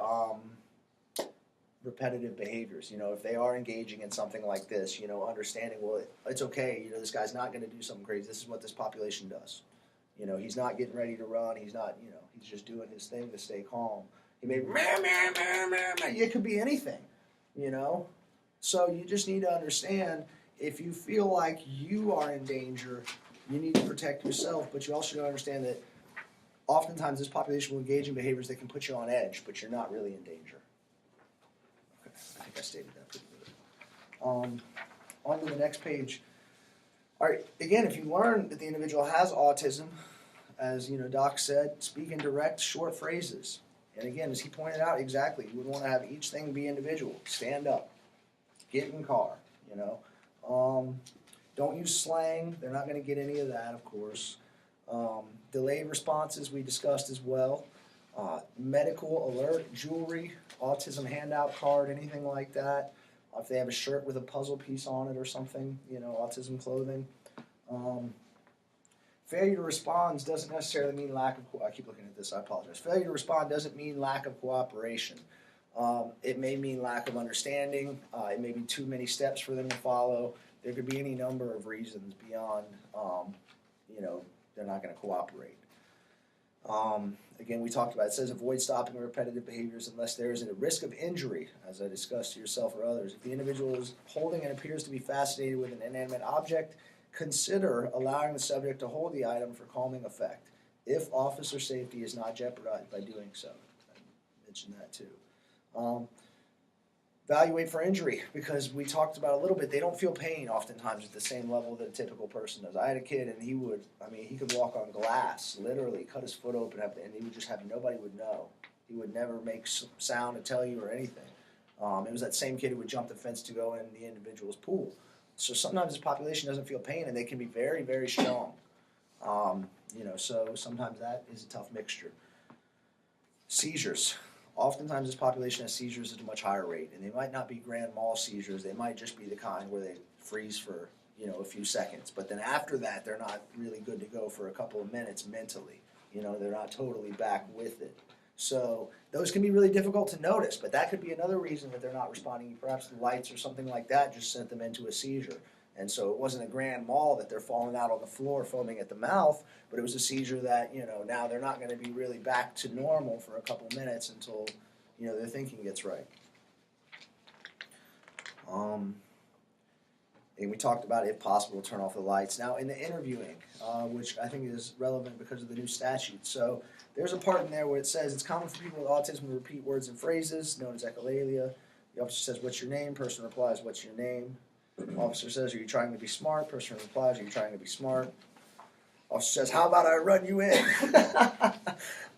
repetitive behaviors. You know, if they are engaging in something like this, you know, understanding, well, it's okay. You know, this guy's not going to do something crazy. This is what this population does. You know, he's not getting ready to run. He's not, you know, he's just doing his thing to stay calm. He may, it could be anything, you know. So you just need to understand if you feel like you are in danger, you need to protect yourself, but you also need to understand that oftentimes this population will engage in behaviors that can put you on edge, but you're not really in danger. Okay, I think I stated that pretty good. On to the next page. All right, again, if you learn that the individual has autism, as you know, Doc said, speak in direct, short phrases. And again, as he pointed out, exactly, you would want to have each thing be individual. Stand up, get in car, you know. Don't use slang. They're not going to get any of that, of course. Delayed responses we discussed as well. Medical alert, jewelry, autism handout card, anything like that. If they have a shirt with a puzzle piece on it or something, you know, autism clothing. Failure to respond doesn't necessarily mean lack of, I keep looking at this, I apologize. Failure to respond doesn't mean lack of cooperation. It may mean lack of understanding. It may be too many steps for them to follow. there could be any number of reasons beyond, they're not going to cooperate. Again, we talked about, it says avoid stopping repetitive behaviors unless there is a risk of injury, as I discussed, to yourself or others. If the individual is holding and appears to be fascinated with an inanimate object, consider allowing the subject to hold the item for calming effect, if officer safety is not jeopardized by doing so. I mentioned that too. Evaluate for injury, because we talked about a little bit, they don't feel pain oftentimes at the same level that a typical person does. I had a kid and he could walk on glass, literally cut his foot open, and he would just have, nobody would know. He would never make sound to tell you or anything. It was that same kid who would jump the fence to go in the individual's pool. So sometimes this population doesn't feel pain and they can be very, very strong. So sometimes that is a tough mixture. Seizures. Oftentimes this population has seizures at a much higher rate, and they might not be grand mal seizures. They might just be the kind where they freeze for, a few seconds. But then after that, they're not really good to go for a couple of minutes mentally. They're not totally back with it. So those can be really difficult to notice, but that could be another reason that they're not responding. Perhaps the lights or something like that just sent them into a seizure. And so it wasn't a grand mal that they're falling out on the floor, foaming at the mouth, but it was a seizure that, now they're not going to be really back to normal for a couple minutes until, their thinking gets right. And we talked about, if possible, turn off the lights. Now, in the interviewing, which I think is relevant because of the new statute. So there's a part in there where it says, it's common for people with autism to repeat words and phrases, known as echolalia. The officer says, what's your name? Person replies, what's your name? Officer says, are you trying to be smart? Person replies, are you trying to be smart? Officer says, how about I run you in? I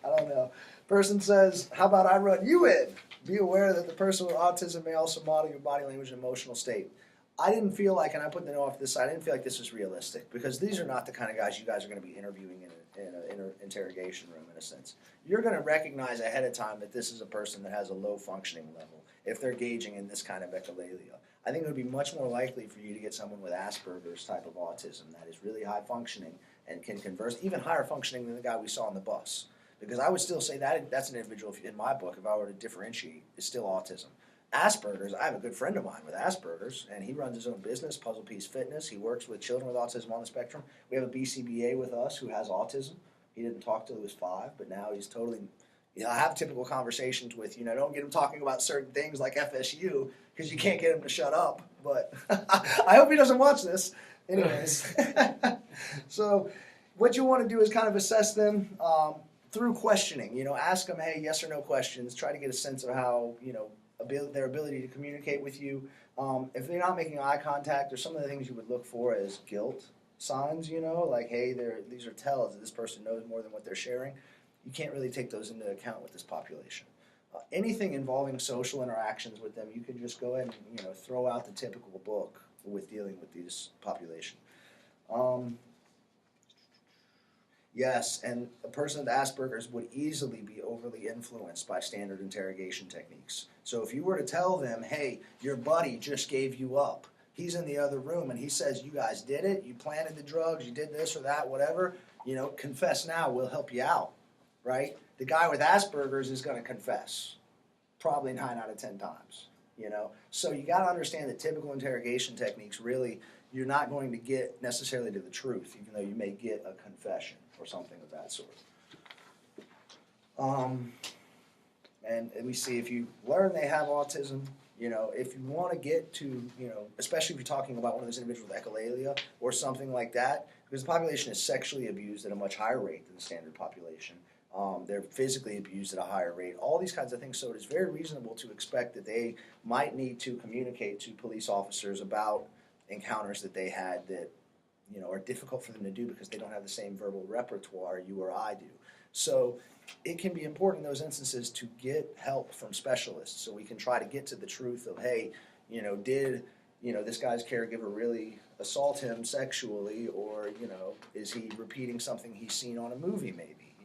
don't know. Person says, how about I run you in? Be aware that the person with autism may also model your body language and emotional state. I didn't feel like, and I put the note off this side, I didn't feel like this was realistic, because these are not the kind of guys you guys are going to be interviewing in an interrogation room, in a sense. You're going to recognize ahead of time that this is a person that has a low functioning level if they're gauging in this kind of echolalia. I think it would be much more likely for you to get someone with Asperger's type of autism that is really high functioning and can converse, even higher functioning than the guy we saw on the bus. Because I would still say that's an individual, in my book, if I were to differentiate, is still autism. Asperger's, I have a good friend of mine with Asperger's, and he runs his own business, Puzzle Piece Fitness. He works with children with autism on the spectrum. We have a BCBA with us who has autism. He didn't talk till he was 5, but now he's totally, I have typical conversations with, don't get him talking about certain things like FSU, because you can't get him to shut up. But I hope he doesn't watch this. Anyways, so what you want to do is kind of assess them through questioning. Ask them, hey, yes or no questions. Try to get a sense of how, their ability to communicate with you. If they're not making eye contact, there's some of the things you would look for as guilt signs, like, hey, these are tells that this person knows more than what they're sharing. You can't really take those into account with this population. Anything involving social interactions with them, you can just go ahead and throw out the typical book with dealing with this population. Yes, and a person with Asperger's would easily be overly influenced by standard interrogation techniques. So if you were to tell them, hey, your buddy just gave you up, he's in the other room and he says, you guys did it, you planted the drugs, you did this or that, whatever, confess now, we'll help you out, right? The guy with Asperger's is going to confess, probably 9 out of 10 times, So you got to understand that typical interrogation techniques, really, you're not going to get necessarily to the truth, even though you may get a confession or something of that sort. And we see if you learn they have autism, if you want to get to, especially if you're talking about one of those individuals with echolalia or something like that, because the population is sexually abused at a much higher rate than the standard population. They're physically abused at a higher rate, all these kinds of things. So it is very reasonable to expect that they might need to communicate to police officers about encounters that they had that, are difficult for them to do because they don't have the same verbal repertoire you or I do. So it can be important in those instances to get help from specialists so we can try to get to the truth of, hey, did, this guy's caregiver really assault him sexually, or, is he repeating something he's seen on a movie maybe,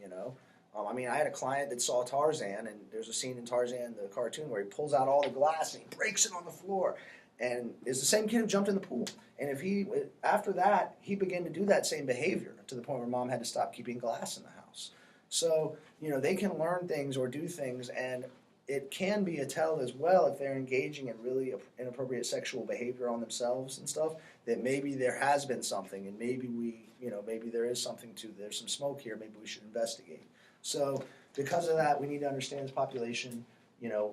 I had a client that saw Tarzan, and there's a scene in Tarzan, the cartoon, where he pulls out all the glass and he breaks it on the floor. And it's the same kid who jumped in the pool. And after that, he began to do that same behavior to the point where mom had to stop keeping glass in the house. So, they can learn things or do things, and it can be a tell as well if they're engaging in really inappropriate sexual behavior on themselves and stuff, that maybe there has been something, and maybe maybe there is something there's some smoke here, maybe we should investigate. So because of that, we need to understand this population,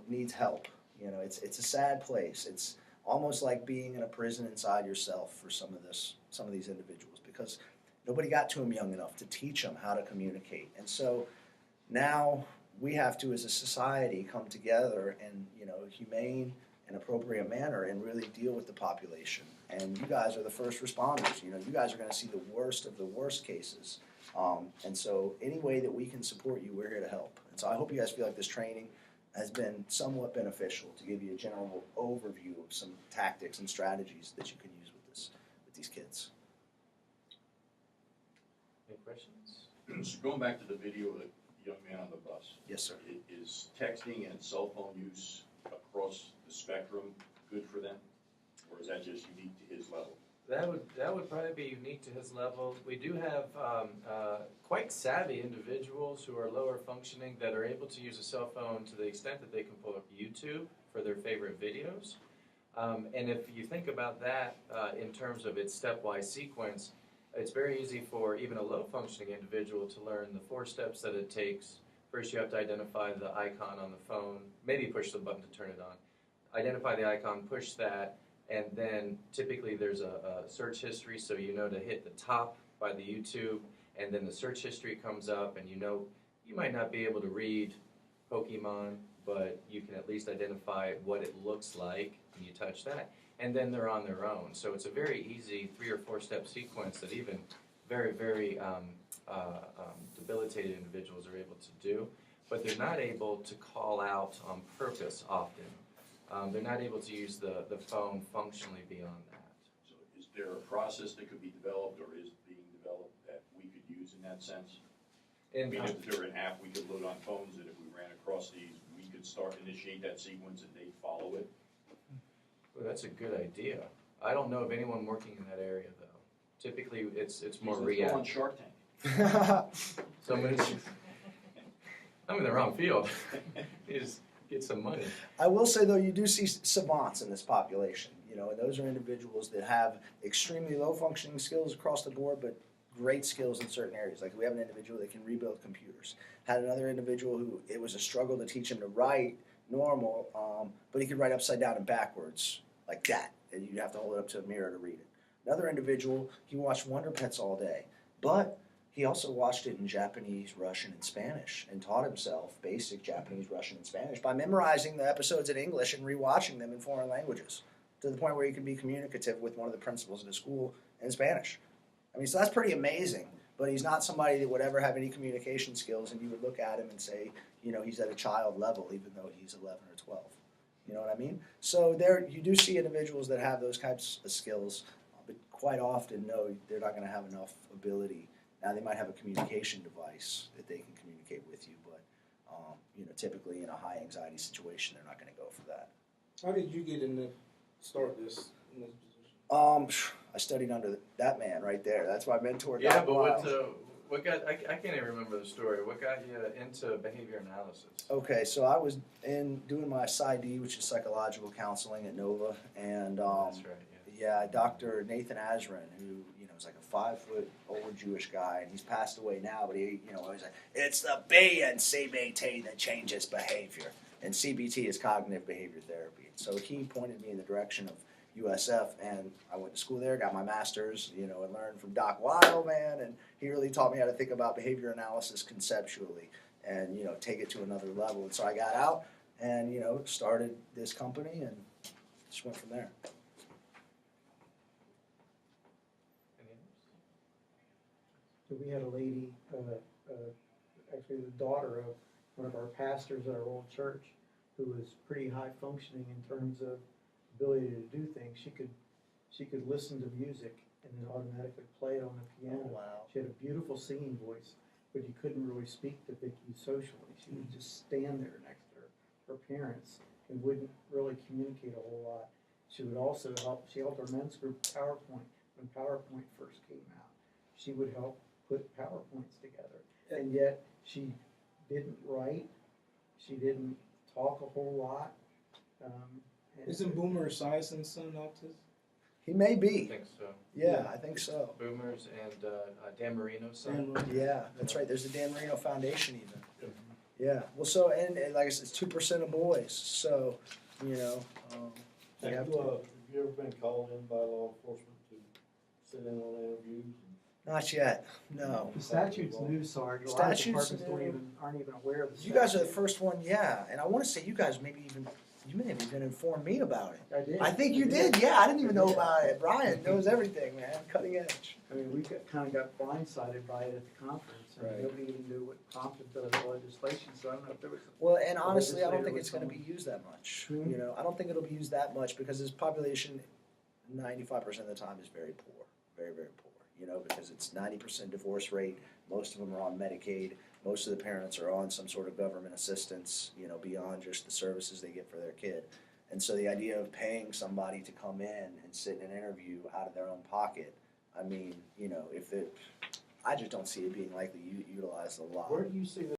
needs help. It's a sad place. It's almost like being in a prison inside yourself for some of these individuals, because nobody got to them young enough to teach them how to communicate. And so now we have to, as a society, come together in a humane and appropriate manner and really deal with the population. And you guys are the first responders. You guys are going to see the worst of the worst cases. And so any way that we can support you, we're here to help. And so I hope you guys feel like this training has been somewhat beneficial to give you a general overview of some tactics and strategies that you can use with these kids. Any questions? So going back to the video of the young man on the bus. Yes, sir. Is texting and cell phone use across the spectrum good for them? Or is that just unique to his level? That would probably be unique to his level. We do have quite savvy individuals who are lower functioning that are able to use a cell phone to the extent that they can pull up YouTube for their favorite videos. And if you think about that in terms of its stepwise sequence, it's very easy for even a low-functioning individual to learn the 4 steps that it takes. First, you have to identify the icon on the phone, maybe push the button to turn it on. Identify the icon, push that, and then typically there's a search history, so you know to hit the top by the YouTube, and then the search history comes up, and you might not be able to read Pokemon, but you can at least identify what it looks like, and you touch that, and then they're on their own. So it's a very easy 3 or 4 step sequence that even very, very debilitated individuals are able to do, but they're not able to call out on purpose often. They're not able to use the phone functionally beyond that. So is there a process that could be developed or is being developed that we could use in that sense? And, I mean, if there were an app we could load on phones that if we ran across these, we could initiate that sequence and they'd follow it? well, that's a good idea. I don't know of anyone working in that area, though. Typically, it's more Let's go on reactive. Shark Tank. Somebody's I'm in the wrong field. You just get some money. I will say, though, you do see savants in this population, and those are individuals that have extremely low functioning skills across the board, but great skills in certain areas. Like we have an individual that can rebuild computers. Had another individual who it was a struggle to teach him to write normal, but he could write upside down and backwards like that, and you'd have to hold it up to a mirror to read it. Another individual, he watched Wonder Pets all day, but he also watched it in Japanese, Russian, and Spanish and taught himself basic Japanese, Russian, and Spanish by memorizing the episodes in English and rewatching them in foreign languages to the point where he could be communicative with one of the principals in his school in Spanish. I mean, so that's pretty amazing, but he's not somebody that would ever have any communication skills, and you would look at him and say, he's at a child level even though he's 11 or 12. You know what I mean? So you do see individuals that have those types of skills, but quite often, no, they're not going to have enough ability. Now, they might have a communication device that they can communicate with you, but typically in a high anxiety situation, they're not going to go for that. How did you get in start this in this position? I studied under that man right there. That's my mentor. Yeah, Doc but Wild. what got, I can't even remember the story. What got you into behavior analysis? Okay, so I was doing my PsyD, which is psychological counseling at Nova, and That's right, yeah, Dr. Nathan Azrin, who is like a 5-foot old Jewish guy, and he's passed away now, but he always like, it's the B and CBT that changes behavior, and CBT is cognitive behavior therapy. So he pointed me in the direction of USF, and I went to school there, got my master's, and learned from Doc Wild, man, and he really taught me how to think about behavior analysis conceptually, and take it to another level. And so I got out and started this company and just went from there. So we had a lady, actually the daughter of one of our pastors at our old church, who was pretty high functioning in terms of ability to do things. She could listen to music and then automatically play it on the piano. Oh, wow. She had a beautiful singing voice, but you couldn't really speak to Vicky socially. She would just stand there next to her parents and wouldn't really communicate a whole lot. She would also she helped our men's group PowerPoint when PowerPoint first came out. She would help put PowerPoints together, and yet she didn't write, she didn't talk a whole lot. And- Isn't Boomer Esiason's son autistic? He may I be. think so. Yeah, I think so. Boomers and Dan Marino's son. Yeah, that's right. There's the Dan Marino Foundation even. Yeah. Well, so and like I said, it's 2% of boys. So, you know, you have Have to. you ever been called in by law enforcement to sit in on interviews? Not yet. No. The statute's new, Sarge. A lot of Statutes departments aren't even aware of the statute. You guys are the first one, yeah. And I want to say you guys you may have even informed me about it. I did. I think you did. Yeah, I didn't even know about it. Brian knows everything, man. Cutting edge. I mean, we kind of got blindsided by it at the conference, and Right. nobody even knew what prompted the legislation, so I don't know if there was. Well, and honestly, I don't legislator think with it's going to be someone. used that much. Hmm. You know, I don't think it'll be used that much because this population, 95% of the time, is very poor, very very poor. You know, because it's 90% divorce rate. Most of them are on Medicaid. Most of the parents are on some sort of government assistance. You know, beyond just the services they get for their kid. And so the idea of paying somebody to come in and sit in an interview out of their own pocket, I mean, you know, I just don't see it being likely utilized a lot. Where do you see